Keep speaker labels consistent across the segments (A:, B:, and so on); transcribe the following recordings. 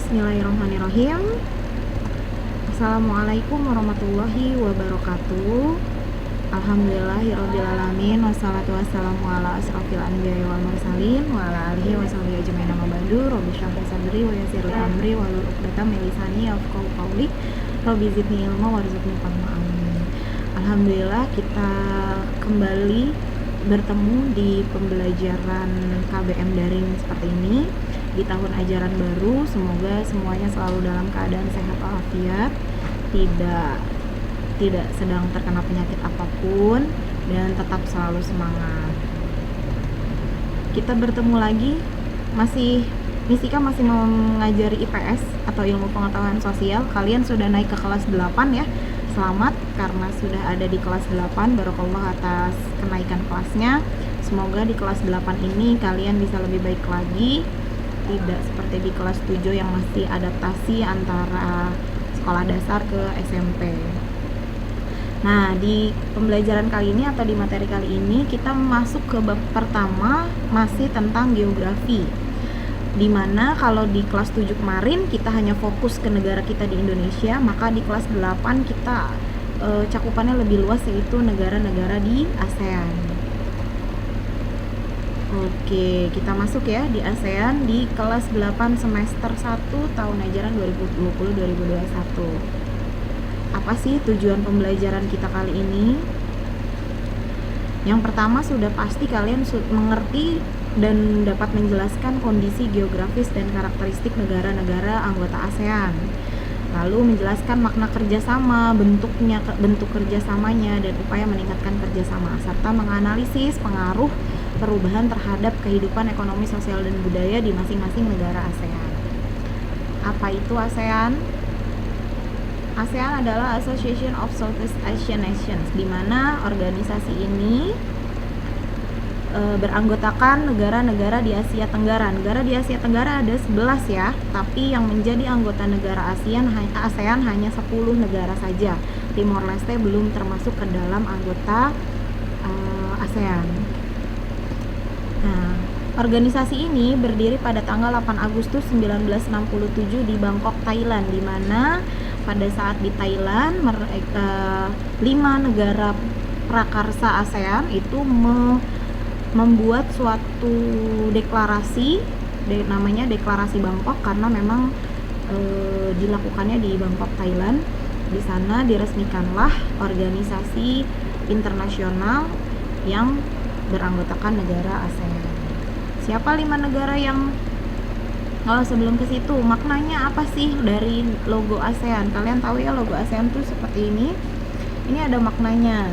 A: Bismillahirrahmanirrahim. Assalamualaikum warahmatullahi wabarakatuh. Alhamdulillahirrabbilalamin. Wassalatu wassalamu ala asrofil anbiya'i wal mursalin wa ala alihi wa sahbihi ajmain amma ba'du. Rabbi shrah li sadri wa yassir li amri wahlul 'uqdatam min lisani yafqahu qawli. Rabbi zidni ilma warzuqni fahma. Amin. Alhamdulillah kita kembali bertemu di pembelajaran KBM daring seperti ini di tahun ajaran baru. Semoga semuanya selalu dalam keadaan sehat walafiat, tidak sedang terkena penyakit apapun, dan tetap selalu semangat. Kita bertemu lagi, Misika masih mengajari IPS atau ilmu pengetahuan sosial. Kalian sudah naik ke kelas 8 ya. Selamat karena sudah ada di kelas 8. Barakallah atas kenaikan kelasnya. Semoga di kelas 8 ini kalian bisa lebih baik lagi, tidak seperti di kelas 7 yang masih adaptasi antara sekolah dasar ke SMP. Nah, di pembelajaran kali ini atau di materi kali ini kita masuk ke bab pertama, masih tentang geografi. Dimana kalau di kelas 7 kemarin kita hanya fokus ke negara kita di Indonesia, maka di kelas 8 kita cakupannya lebih luas, yaitu negara-negara di ASEAN. Oke, kita masuk ya di ASEAN di kelas 8 semester 1 tahun ajaran 2020-2021. Apa sih tujuan pembelajaran kita kali ini? Yang pertama, sudah pasti kalian mengerti dan dapat menjelaskan kondisi geografis dan karakteristik negara-negara anggota ASEAN. Lalu menjelaskan makna kerjasama, bentuk kerjasamanya, dan upaya meningkatkan kerjasama, serta menganalisis pengaruh perubahan terhadap kehidupan ekonomi, sosial, dan budaya di masing-masing negara ASEAN. Apa itu ASEAN? ASEAN adalah Association of Southeast Asian Nations, di mana organisasi ini beranggotakan negara-negara di Asia Tenggara. Negara di Asia Tenggara ada 11 ya, tapi yang menjadi anggota negara ASEAN hanya 10 negara saja. Timor Leste belum termasuk ke dalam anggota ASEAN. Nah, organisasi ini berdiri pada tanggal 8 Agustus 1967 di Bangkok, Thailand, di mana pada saat di Thailand 5 negara prakarsa ASEAN itu membuat suatu deklarasi, namanya Deklarasi Bangkok, karena memang dilakukannya di Bangkok, Thailand. Di sana diresmikanlah organisasi internasional yang beranggotakan negara ASEAN. Siapa 5 negara yang sebelum ke situ, maknanya apa sih dari logo ASEAN? Kalian tahu ya, logo ASEAN tuh seperti ini. Ini ada maknanya.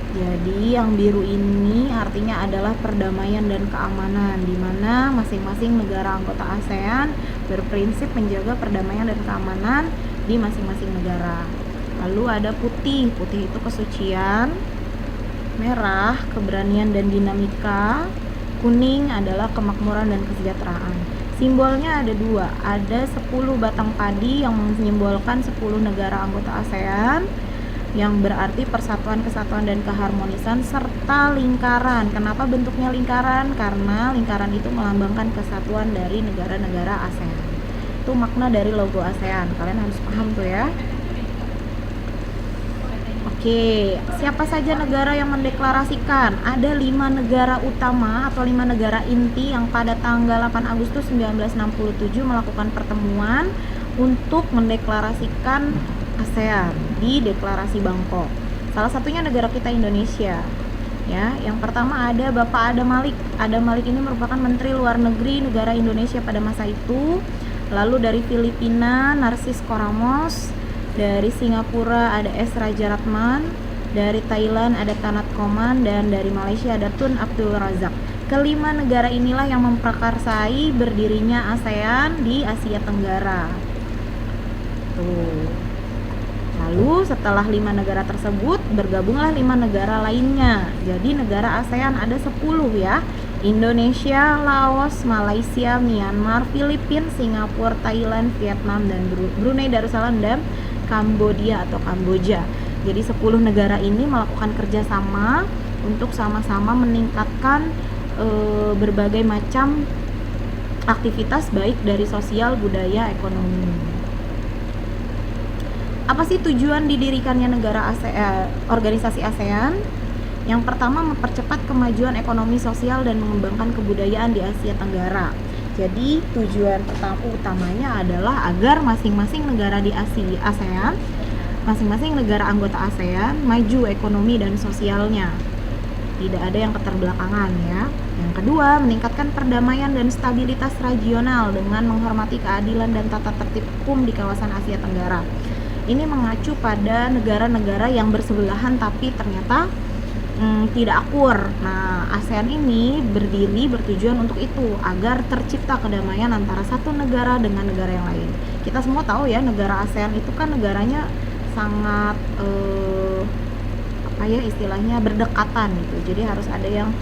A: Jadi yang biru ini artinya adalah perdamaian dan keamanan, di mana masing-masing negara anggota ASEAN berprinsip menjaga perdamaian dan keamanan di masing-masing negara. Lalu ada putih itu kesucian, merah keberanian dan dinamika, kuning adalah kemakmuran dan kesejahteraan. Simbolnya ada 2, ada 10 batang padi yang menyimbolkan 10 negara anggota ASEAN, yang berarti persatuan, kesatuan, dan keharmonisan, serta lingkaran. Kenapa bentuknya lingkaran? Karena lingkaran itu melambangkan kesatuan dari negara-negara ASEAN. Itu makna dari logo ASEAN, kalian harus paham tuh ya. Oke, siapa saja negara yang mendeklarasikan? Ada 5 negara utama atau 5 negara inti yang pada tanggal 8 Agustus 1967 melakukan pertemuan untuk mendeklarasikan ASEAN di Deklarasi Bangkok. Salah satunya negara kita, Indonesia. Ya, yang pertama ada Bapak Adam Malik. Adam Malik ini merupakan Menteri Luar Negeri negara Indonesia pada masa itu. Lalu dari Filipina, Narsis Koramos. Dari Singapura ada S. Rajaratnam. Dari Thailand ada Tanat Koman. Dan dari Malaysia ada Tun Abdul Razak. Kelima negara inilah yang memprakarsai berdirinya ASEAN di Asia Tenggara. Tuh. Lalu setelah 5 negara tersebut bergabunglah 5 negara lainnya. Jadi negara ASEAN ada 10 ya. Indonesia, Laos, Malaysia, Myanmar, Filipina, Singapura, Thailand, Vietnam, dan Brunei Darussalam, dan Kamboja atau Kamboja. Jadi 10 negara ini melakukan kerjasama untuk sama-sama meningkatkan berbagai macam aktivitas baik dari sosial, budaya, ekonomi. Apa sih tujuan didirikannya organisasi ASEAN? Yang pertama, mempercepat kemajuan ekonomi sosial dan mengembangkan kebudayaan di Asia Tenggara. Jadi tujuan utamanya adalah agar masing-masing negara di ASEAN, masing-masing negara anggota ASEAN maju ekonomi dan sosialnya. Tidak ada yang keterbelakangan ya. Yang kedua, meningkatkan perdamaian dan stabilitas regional dengan menghormati keadilan dan tata tertib hukum di kawasan Asia Tenggara. Ini mengacu pada negara-negara yang bersebelahan tapi ternyata tidak akur. Nah, ASEAN ini bertujuan untuk itu, agar tercipta kedamaian antara satu negara dengan negara yang lain. Kita semua tahu ya, negara ASEAN itu kan negaranya sangat istilahnya berdekatan gitu. Jadi harus ada yang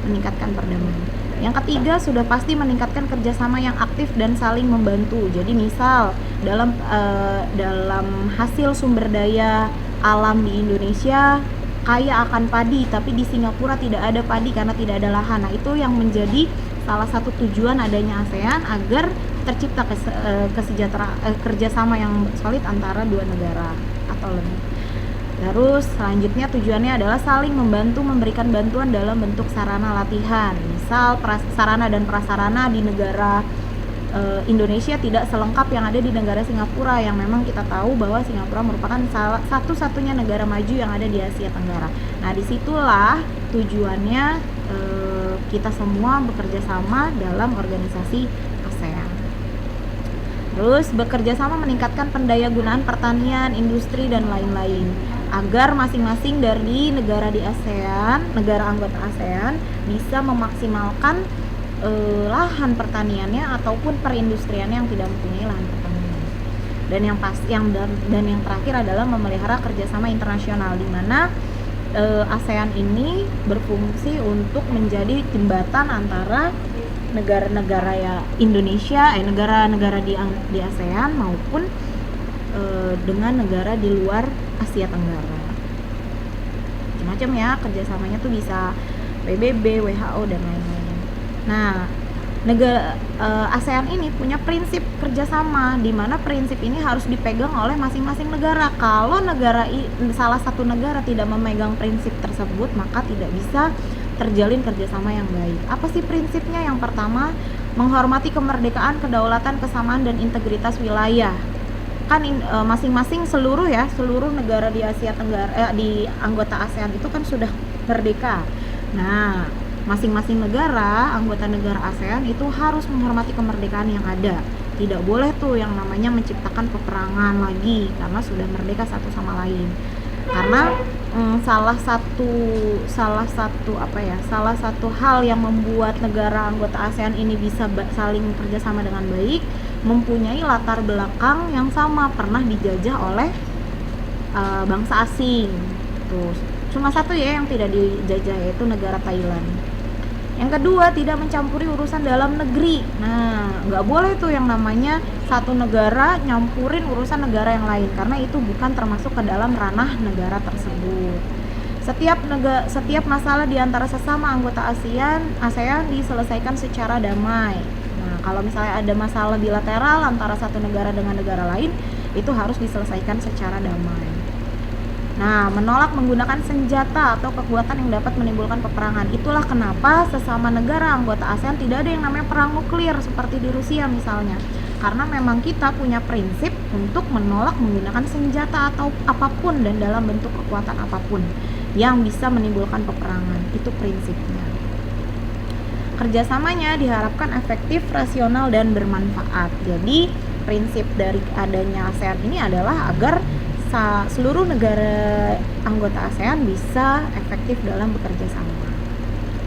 A: meningkatkan perdamaian. Yang ketiga, sudah pasti meningkatkan kerjasama yang aktif dan saling membantu. Jadi misal dalam hasil sumber daya alam di Indonesia kaya akan padi, tapi di Singapura tidak ada padi karena tidak ada lahan. Nah, itu yang menjadi salah satu tujuan adanya ASEAN, agar tercipta kerjasama yang solid antara dua negara atau lebih. Terus selanjutnya tujuannya adalah saling membantu, memberikan bantuan dalam bentuk sarana latihan. Misal sarana dan prasarana di negara Indonesia tidak selengkap yang ada di negara Singapura, yang memang kita tahu bahwa Singapura merupakan satu-satunya negara maju yang ada di Asia Tenggara. Nah, disitulah tujuannya kita semua bekerja sama dalam organisasi ASEAN. Terus bekerja sama meningkatkan pendayagunaan pertanian, industri, dan lain-lain, agar masing-masing dari negara di ASEAN, negara anggota ASEAN bisa memaksimalkan lahan pertaniannya ataupun perindustriannya yang tidak mempunyai lahan pertanian. Dan yang terakhir adalah memelihara kerjasama internasional, di mana ASEAN ini berfungsi untuk menjadi jembatan antara negara-negara Indonesia, negara-negara di ASEAN maupun dengan negara di luar Asia Tenggara. Macam-macam ya kerjasamanya tuh, bisa PBB, WHO, dan lain-lain. Nah, ASEAN ini punya prinsip kerjasama, di mana prinsip ini harus dipegang oleh masing-masing negara. Kalau salah satu negara tidak memegang prinsip tersebut, maka tidak bisa terjalin kerjasama yang baik. Apa sih prinsipnya? Yang pertama, menghormati kemerdekaan, kedaulatan, kesamaan, dan integritas wilayah. Kan masing-masing seluruh negara di Asia Tenggara, di anggota ASEAN itu kan sudah merdeka. Nah, masing-masing negara, anggota negara ASEAN itu harus menghormati kemerdekaan yang ada. Tidak boleh tuh yang namanya menciptakan peperangan lagi, karena sudah merdeka satu sama lain. Karena salah satu hal yang membuat negara anggota ASEAN ini bisa saling kerjasama dengan baik, mempunyai latar belakang yang sama, pernah dijajah oleh bangsa asing. Tuh, cuma satu ya yang tidak dijajah, yaitu negara Thailand. Yang kedua, tidak mencampuri urusan dalam negeri. Nah, nggak boleh tuh yang namanya satu negara nyampurin urusan negara yang lain, karena itu bukan termasuk ke dalam ranah negara tersebut. Setiap masalah di antara sesama anggota ASEAN diselesaikan secara damai. Nah, kalau misalnya ada masalah bilateral antara satu negara dengan negara lain, itu harus diselesaikan secara damai. Nah, menolak menggunakan senjata atau kekuatan yang dapat menimbulkan peperangan. Itulah kenapa sesama negara anggota ASEAN tidak ada yang namanya perang nuklir seperti di Rusia misalnya. Karena memang kita punya prinsip untuk menolak menggunakan senjata atau apapun dan dalam bentuk kekuatan apapun yang bisa menimbulkan peperangan. Itu prinsipnya. Kerjasamanya diharapkan efektif, rasional, dan bermanfaat. Jadi, prinsip dari adanya ASEAN ini adalah agar seluruh negara anggota ASEAN bisa efektif dalam bekerja sama.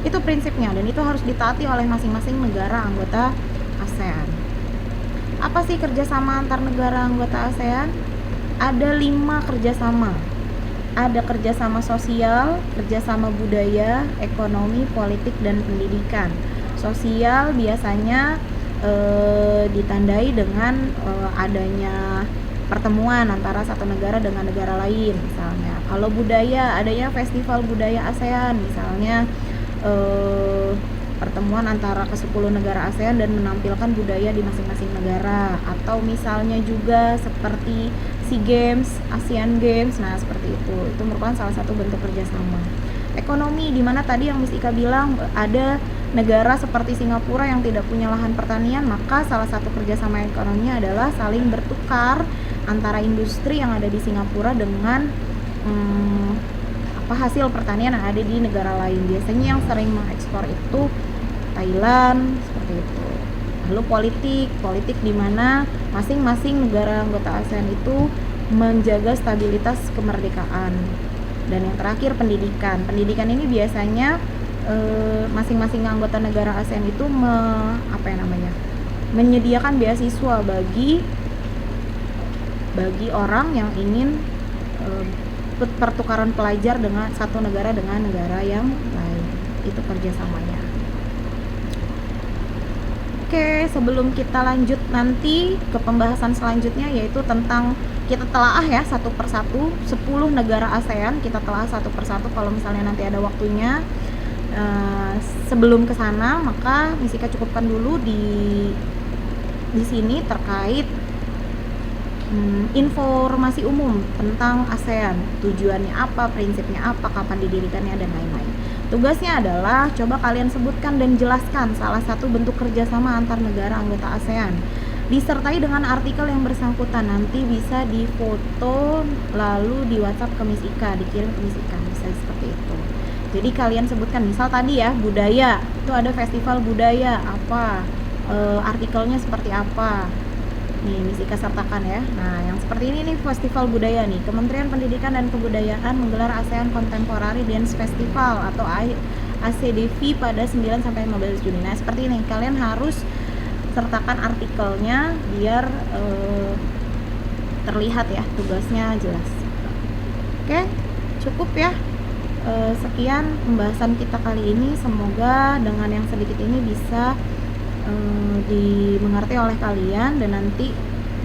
A: Itu prinsipnya, dan itu harus ditaati oleh masing-masing negara anggota ASEAN. Apa sih kerjasama antar negara anggota ASEAN? Ada 5 kerjasama. Ada kerjasama sosial, kerjasama budaya, ekonomi, politik, dan pendidikan. Sosial biasanya ditandai dengan adanya pertemuan antara satu negara dengan negara lain misalnya. Kalau budaya, adanya festival budaya ASEAN misalnya, pertemuan antara ke-10 negara ASEAN dan menampilkan budaya di masing-masing negara. Atau misalnya juga seperti SEA Games, ASEAN Games, nah seperti itu merupakan salah satu bentuk kerjasama. Ekonomi, dimana tadi yang Miss Ika bilang ada negara seperti Singapura yang tidak punya lahan pertanian, maka salah satu kerjasama ekonominya adalah saling bertukar antara industri yang ada di Singapura dengan hasil pertanian yang ada di negara lain. Biasanya yang sering mengekspor itu Thailand, seperti itu. Lalu politik di mana masing-masing negara anggota ASEAN itu menjaga stabilitas kemerdekaan. Dan yang terakhir pendidikan ini biasanya masing-masing anggota negara ASEAN itu menyediakan beasiswa bagi orang yang ingin pertukaran pelajar dengan satu negara dengan negara yang lain. Itu kerjasamanya. Oke, sebelum kita lanjut nanti ke pembahasan selanjutnya, yaitu tentang kita telaah ya satu persatu 10 negara ASEAN, kita telaah satu persatu kalau misalnya nanti ada waktunya. Sebelum ke sana, maka Miss Ika cukupkan dulu di sini terkait informasi umum tentang ASEAN, tujuannya apa, prinsipnya apa, kapan didirikannya, dan lain-lain. Tugasnya adalah coba kalian sebutkan dan jelaskan salah satu bentuk kerjasama antar negara anggota ASEAN, disertai dengan artikel yang bersangkutan. Nanti bisa difoto lalu di WhatsApp ke Miss Ika, dikirim ke Miss Ika, bisa seperti itu. Jadi kalian sebutkan, misal tadi ya budaya, itu ada festival budaya apa, artikelnya seperti apa. Nih Miss Ika sertakan ya. Nah yang seperti ini nih festival budaya nih, Kementerian Pendidikan dan Kebudayaan menggelar ASEAN Contemporary Dance Festival atau ACDV pada 9-15 Juni. Nah seperti ini, kalian harus sertakan artikelnya biar terlihat ya, tugasnya jelas. Oke, cukup ya. Sekian pembahasan kita kali ini, semoga dengan yang sedikit ini bisa dimengerti oleh kalian, dan nanti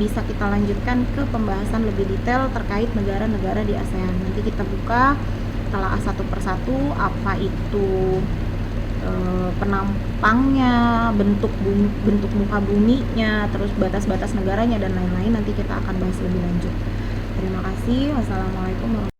A: bisa kita lanjutkan ke pembahasan lebih detail terkait negara-negara di ASEAN. Nanti kita buka telaah satu persatu, apa itu penampangnya, bentuk muka buminya, terus batas-batas negaranya dan lain-lain. Nanti kita akan bahas lebih lanjut. Terima kasih. Wassalamualaikum warahmatullahi wabarakatuh.